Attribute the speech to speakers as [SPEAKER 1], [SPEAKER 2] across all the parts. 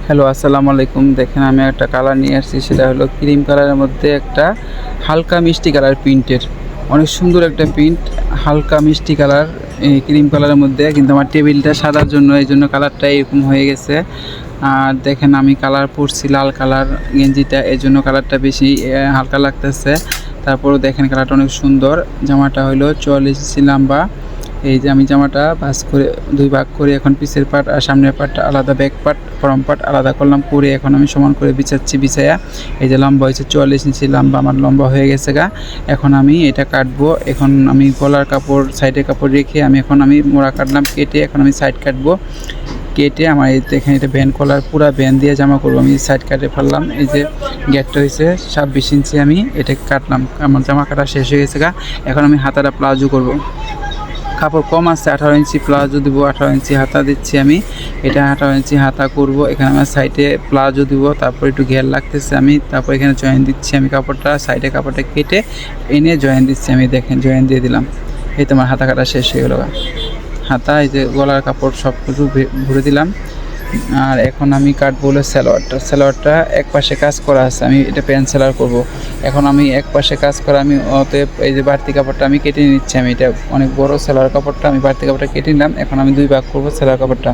[SPEAKER 1] Hello, আসসালামু আলাইকুম। দেখেন আমি একটা কালার নিয়ে আসছি, সেটা হলো ক্রিম কালারের মধ্যে একটা হালকা মিষ্টি কালার প্রিন্টের। অনেক সুন্দর একটা প্রিন্ট, হালকা মিষ্টি কালার এই ক্রিম কালারের মধ্যে। কিন্তু আমার টেবিলটা সাদার জন্য এই জন্য কালারটা এরকম হয়ে গেছে। আর দেখেন আমি কালার পরছি লাল কালার গেঞ্জিটা, এই জন্য কালারটা বেশি হালকা লাগতেছে। তারপরেও দেখেন কালারটা অনেক সুন্দর। জামাটা হলো 44 ইঞ্চি লম্বা। এই যে আমি জামাটা ভাঁজ করে দুই ভাগ করে এখন পিছের পাট আর সামনের পাটটা আলাদা, ব্যাক পাট ফ্রন্ট পাট আলাদা করলাম, করে এখন আমি সমান করে বিছাচ্ছি। বিছায়া এই যে লম্বা হয়েছে 44 ইঞ্চি লম্বা, আমার লম্বা হয়ে গেছে গা। এখন আমি এটা কাটবো। এখন আমি গলার কাপড় সাইডে কাপড় রেখে আমি মোড়া কাটলাম, কেটে এখন আমি সাইড কাটবো। কেটে আমার এই দেখেন এটা ভ্যান কলার পুরা ভ্যান দিয়ে জামা করবো। আমি সাইড কাটে ফেললাম। এই যে গ্যাপটা হয়েছে 26 ইঞ্চি, আমি এটা কাটলাম। আমার জামা কাটা শেষ হয়ে গেছে গা। এখন আমি হাতাটা প্লাজো করব। কাপড় কম আছে, 18 ইঞ্চি প্লাজো দিব, 18 ইঞ্চি হাতা দিচ্ছি আমি। এটা 18 ইঞ্চি হাতা করব। এখানে আমার সাইডে প্লাজো দিব, তারপর একটু ঘের লাগতেছে আমি, তারপর এখানে জয়েন দিচ্ছি আমি। কাপড়টা সাইডে কাপড়টা কেটে এনে জয়েন দিচ্ছি আমি। দেখেন জয়েন দিয়ে দিলাম। এই তো আমার হাতা কাটা শেষ হয়ে গেল। হাতা এই যে গলার কাপড় সব কিছু ভরে দিলাম। আর এখন আমি কাটবো হলো সালোয়ারটা এক পাশে কাজ করা আছে, আমি এটা প্যান্ট সেলার করব। এখন আমি এক পাশে কাজ করা, আমি অতএব এই যে বাড়তি কাপড়টা আমি কেটে নিচ্ছি। আমি এটা অনেক বড় সেলার কাপড়টা, আমি বাড়তি কাপড়টা কেটে নিলাম। এখন আমি দুই ভাগ করব সেলার কাপড়টা।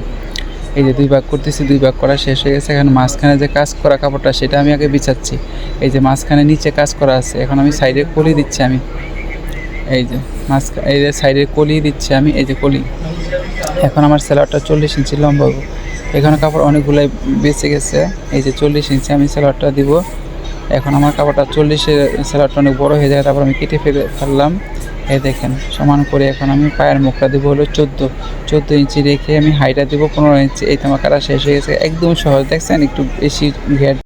[SPEAKER 1] এই যে দুই ভাগ করতেছি, দুই ভাগ করা শেষ হয়ে গেছে। এখন মাঝখানে যে কাজ করা কাপড়টা সেটা আমি আগে বিছাচ্ছি। এই যে মাঝখানে নিচে কাজ করা আছে, এখন আমি সাইডে কলি দিচ্ছি আমি। এই যে এই যে সাইডে কলি দিচ্ছি আমি, এই যে কলি। এখন আমার সেলারটা 40 ইঞ্চি লম্বা হবে। এখানে কাপড় অনেকগুলাই বেঁচে গেছে। এই যে 40 ইঞ্চি আমি সেলারটা দিব। এখন আমার কাপড়টা 40-এর সেলারটা অনেক বড় হয়ে যায়, তারপর আমি কেটে ফেললাম। এই দেখেন সমান করে এখন আমি পায়ের মুখটা দেবো হলো 14 ইঞ্চি রেখে আমি হাইটা দেবো 15 ইঞ্চি। এই তো আমার কাটা শেষ হয়ে গেছে। একদম সহজ, দেখছেন একটু বেশি ঘের